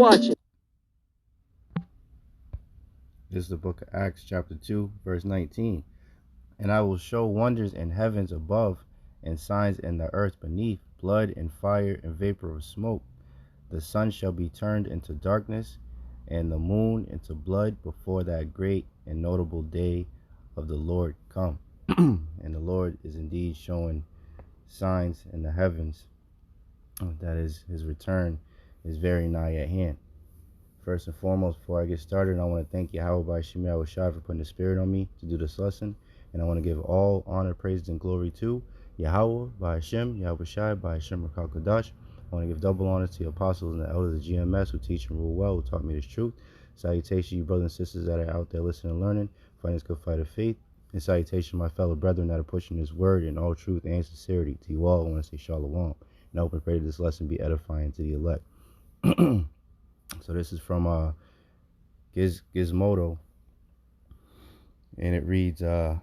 watching. This is the book of Acts, chapter 2, verse 19. And I will show wonders in heavens above, and signs in the earth beneath, blood and fire and vapor of smoke. The sun shall be turned into darkness, and the moon into blood before that great and notable day of the Lord come. And the Lord is indeed showing signs in the heavens that his return is very nigh at hand. First and foremost, before I get started, I want to thank Yahawah Bahasham Yahawashi for putting the spirit on me to do this lesson. And I want to give all honor, praise, and glory to Yahawah Bahasham Yahawashi Bahasham Rakal. I want to give double honor to the apostles and the elders of GMS who teach and rule well, who taught me this truth. Salutation, you brothers and sisters that are out there listening and learning, fighting this good fight of faith. And salutation, my fellow brethren that are pushing this word in all truth and sincerity. To you all, I want to say shalom. And I hope and pray that this lesson be edifying to the elect. So this is from Gizmodo, and it reads, your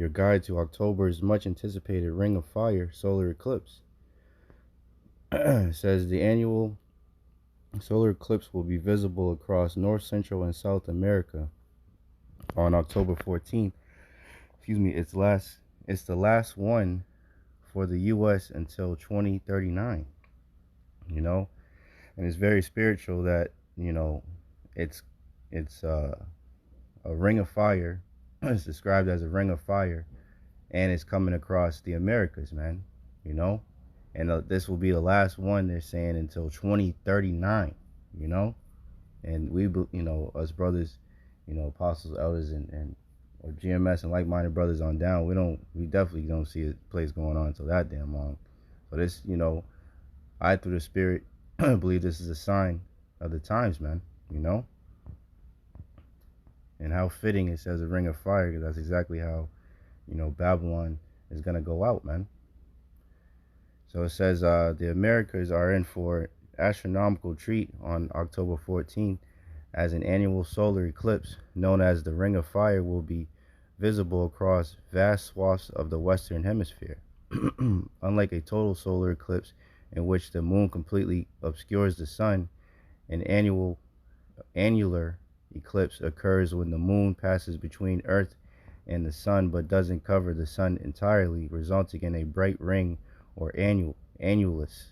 guide to October's much anticipated Ring of Fire solar eclipse. It says the annual solar eclipse will be visible across North, Central, and South America on October 14th. It's the last one for the U.S. until 2039. And it's very spiritual that it's a ring of fire. It's described as a ring of fire, and it's coming across the Americas, man. And this will be the last one, they're saying, until 2039. And we, us brothers, apostles, elders, and or GMS and like-minded brothers on down, we definitely don't see a place going on until that damn long. So this, I, through the spirit, believe this is a sign of the times, man. And how fitting it says a ring of fire, because that's exactly how Babylon is gonna go out, man. So it says the Americas are in for astronomical treat on October 14th, as an annual solar eclipse known as the Ring of Fire will be visible across vast swaths of the Western Hemisphere. Unlike a total solar eclipse in which the moon completely obscures the sun, an annular eclipse occurs when the moon passes between Earth and the sun but doesn't cover the sun entirely, resulting in a bright ring or annulus.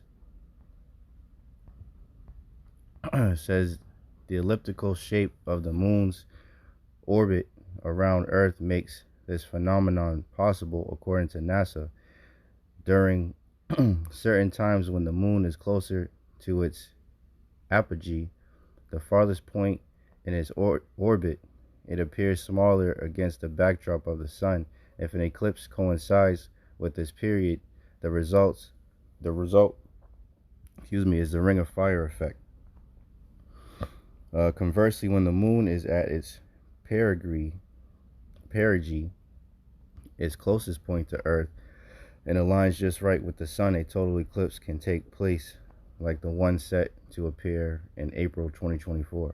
It says the elliptical shape of the moon's orbit around Earth makes this phenomenon possible, according to NASA. During certain times when the moon is closer to its apogee, the farthest point in its orbit, it appears smaller against the backdrop of the sun. If an eclipse coincides with this period, the result, is the ring of fire effect. Conversely, when the moon is at its perigee, its closest point to Earth, and aligns just right with the sun, a total eclipse can take place, like the one set to appear in April 2024.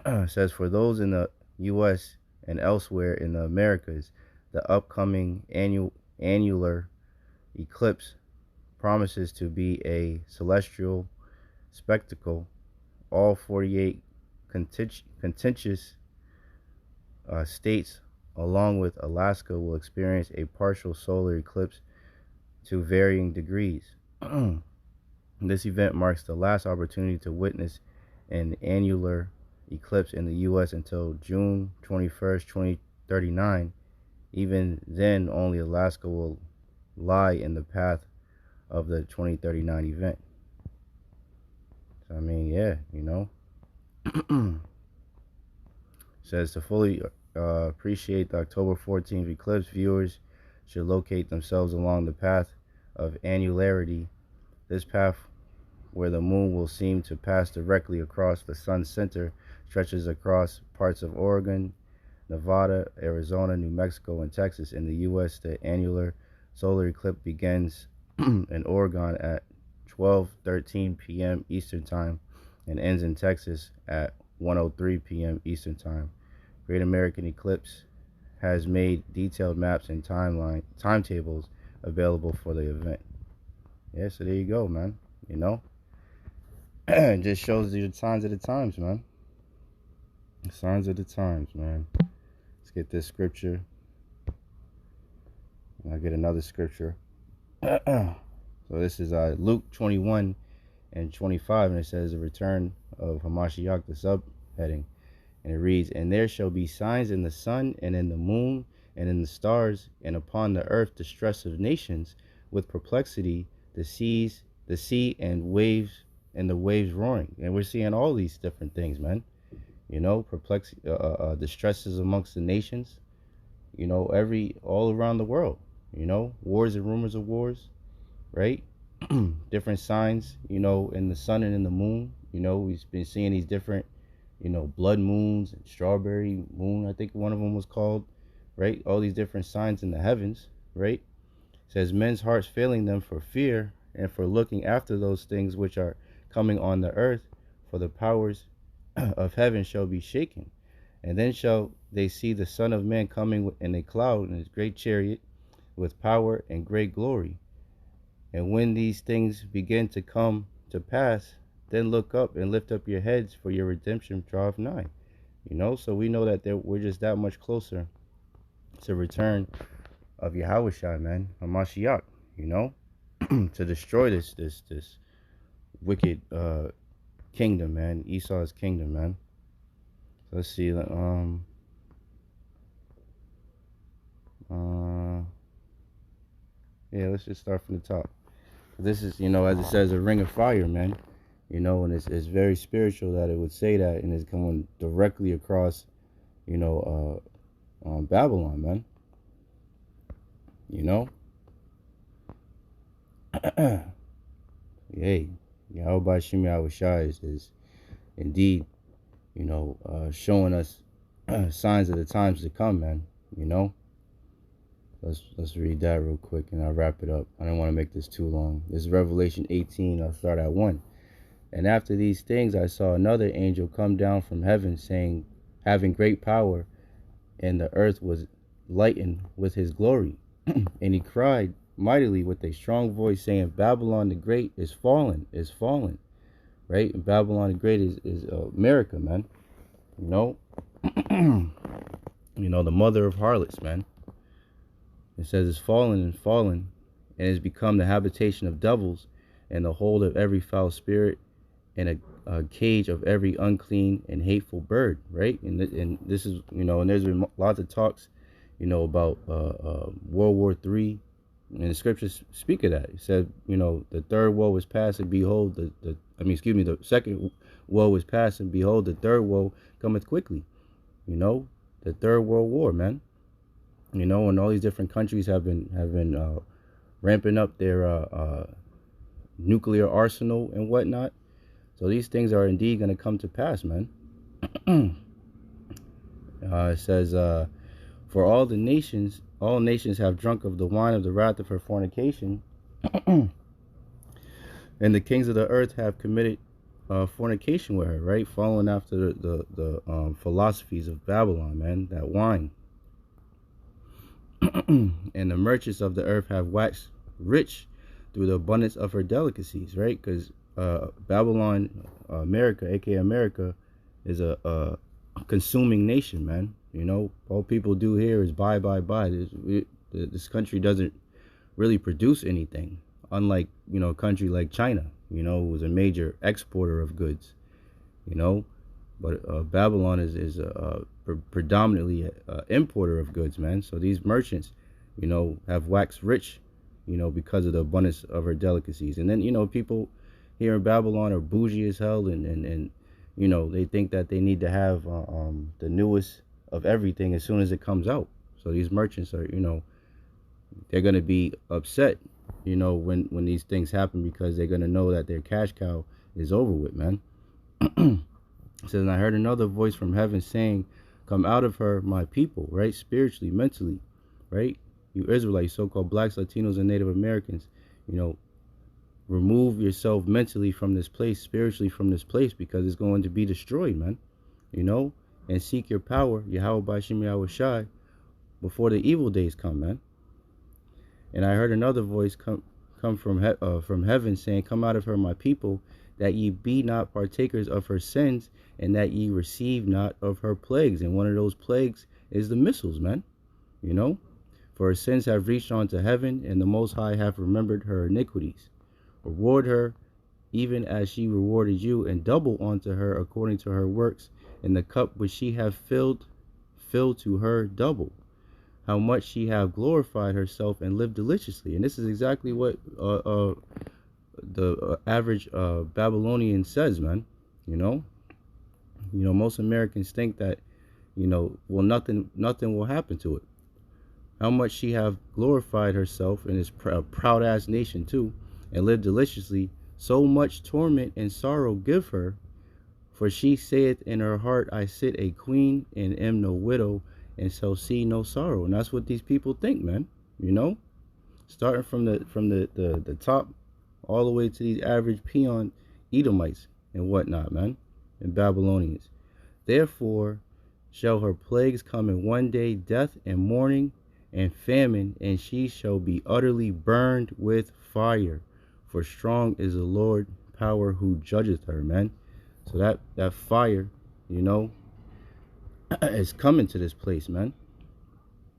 It says for those in the U.S. and elsewhere in the Americas, the upcoming annular eclipse promises to be a celestial spectacle. All 48 contiguous states, along with Alaska, will experience a partial solar eclipse to varying degrees. This event marks the last opportunity to witness an annular eclipse in the U.S. until June 21st, 2039. Even then, only Alaska will lie in the path of the 2039 event. So, I mean, yeah, Says to fully appreciate the October 14th eclipse, viewers should locate themselves along the path of annularity. This path, where the moon will seem to pass directly across the sun's center, stretches across parts of Oregon, Nevada, Arizona, New Mexico, and Texas. In the U.S., the annular solar eclipse begins in Oregon at 12:13 p.m. Eastern Time and ends in Texas at 1:03 p.m. Eastern Time. Great American Eclipse has made detailed maps and timetables available for the event. Yeah, so there you go, man. you know. It just shows you the signs of the times, man. The signs of the times, man. Let's get this scripture. And I'll get another scripture. So this is Luke 21 and 25, and it says the return of Hamashiach, the subheading. And it reads, "And there shall be signs in the sun and in the moon and in the stars, and upon the earth distress of nations with perplexity, the sea and the waves roaring." And we're seeing all these different things, man. You know, perplexity, distresses amongst the nations. You know, all around the world. You know, wars and rumors of wars, right? Different signs, you know, in the sun and in the moon. You know, we've been seeing these different, you know, blood moons and strawberry moon, I think one of them was called, right? All these different signs in the heavens, right? It says men's hearts failing them for fear and for looking after those things which are coming on the earth, for the powers of heaven shall be shaken. And then shall they see the Son of Man coming in a cloud in his great chariot with power and great glory. And when these things begin to come to pass, then look up and lift up your heads, for your redemption draweth nigh. You know, so we know that we're just that much closer to return of Yahawashi, man, Hamashiach, you know, to destroy this wicked kingdom, man, Esau's kingdom, man. So let's see, yeah, let's just start from the top. This is, you know, as it says, a ring of fire, man. You know, and it's very spiritual that it would say that, and it's coming directly across, you know, Babylon, man. You know? Yay. Yahawashi is indeed, you know, showing us signs of the times to come, man. You know? Let's read that real quick, and I'll wrap it up. I don't want to make this too long. This is Revelation 18. I'll start at 1. "And after these things I saw another angel come down from heaven, saying, having great power, and the earth was lightened with his glory. And he cried mightily with a strong voice, saying, Babylon the Great is fallen, is fallen." Right? And Babylon the Great is America, man. You know? You know, the mother of harlots, man. It says it's fallen and fallen, and has become the habitation of devils, and the hold of every foul spirit, and a cage of every unclean and hateful bird, right? And this is, you know, and there's been lots of talks, you know, about World War III, and the scriptures speak of that. It said, you know, the third woe was past, and behold, the second woe was past, and behold, the third woe cometh quickly. You know, the third world war, man. You know, and all these different countries have been ramping up their nuclear arsenal and whatnot. So these things are indeed going to come to pass, man. It says, "For all nations have drunk of the wine of the wrath of her fornication, and the kings of the earth have committed fornication with her," right? Following after the philosophies of Babylon, man, that wine. "And the merchants of the earth have waxed rich through the abundance of her delicacies," right? Because Babylon, America, aka America, is a consuming nation, man. You know, all people do here is buy. This country doesn't really produce anything, unlike, you know, a country like China, you know, was a major exporter of goods, you know. But Babylon is predominantly importer of goods, man. So these merchants, you know, have waxed rich, you know, because of the abundance of her delicacies. And then, you know, people here in Babylon are bougie as hell, and you know, they think that they need to have the newest of everything as soon as it comes out. So these merchants are, you know, they're going to be upset, you know, when these things happen, because they're going to know that their cash cow is over with, man. It says, "And I heard another voice from heaven saying, Come out of her, my people," right? Spiritually, mentally, right? You Israelites, so-called blacks, Latinos, and Native Americans, you know, remove yourself mentally from this place, spiritually from this place, because it's going to be destroyed, man. You know, and seek your power, Yahawashi, before the evil days come, man. "And I heard another voice come from heaven, saying, Come out of her, my people, that ye be not partakers of her sins, and that ye receive not of her plagues. And one of those plagues is the missiles, man. You know, for her sins have reached unto heaven, and the Most High hath remembered her iniquities. Reward her even as she rewarded you, and double unto her according to her works, and the cup which she hath filled, fill to her double. How much she have glorified herself and lived deliciously. And this is exactly what the average Babylonian says, man. You know, most Americans think that, well, nothing will happen to it. How much she have glorified herself, and is a proud ass nation too, and lived deliciously. So much torment and sorrow give her, for she saith in her heart, I sit a queen and am no widow, and shall see no sorrow. And that's what these people think, man. Starting from the top all the way to these average peon Edomites and whatnot, man, and Babylonians. Therefore shall her plagues come in one day, death and mourning and famine, and she shall be utterly burned with fire. For strong is the Lord power who judgeth her, man. So that fire, is coming to this place, man.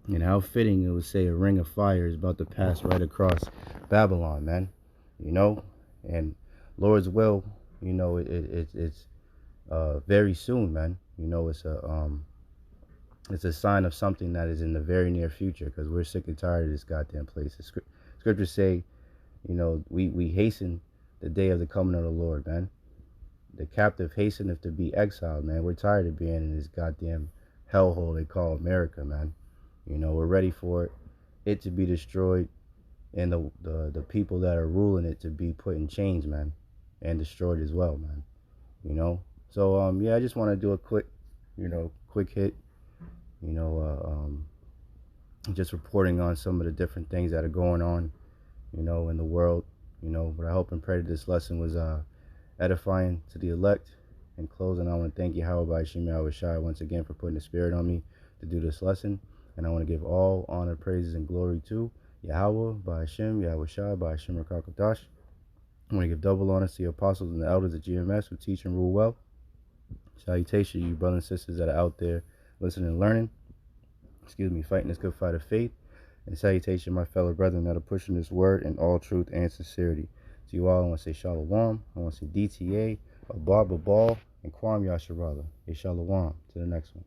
And how fitting it would say a ring of fire is about to pass right across Babylon, man. And Lord's will, it's very soon, man. It's a sign of something that is in the very near future, because we're sick and tired of this goddamn place. The scriptures say, we hasten the day of the coming of the Lord, man. The captive hasteneth to be exiled, man. We're tired of being in this goddamn hellhole they call America, man. We're ready for it to be destroyed, and the people that are ruling it to be put in chains, man, and destroyed as well, man. So yeah, I just want to do a quick hit, just reporting on some of the different things that are going on, in the world, but I hope and pray that this lesson was edifying to the elect. In closing, I want to thank Yahawah, Bahasham, Yahawashi once again for putting the spirit on me to do this lesson. And I want to give all honor, praises, and glory to Yahawah, Bahasham, Yahawashi, Bahasham Rakakadash. I want to give double honor to the apostles and the elders at GMS who teach and rule well. Salutation to you brothers and sisters that are out there listening and learning. Fighting this good fight of faith. And salutation my fellow brethren that are pushing this word in all truth and sincerity. To you all, I want to say Shalom. I want to say DTA, Abar Babal, and Kwam Yasharala. Hey, Shalom. To the next one.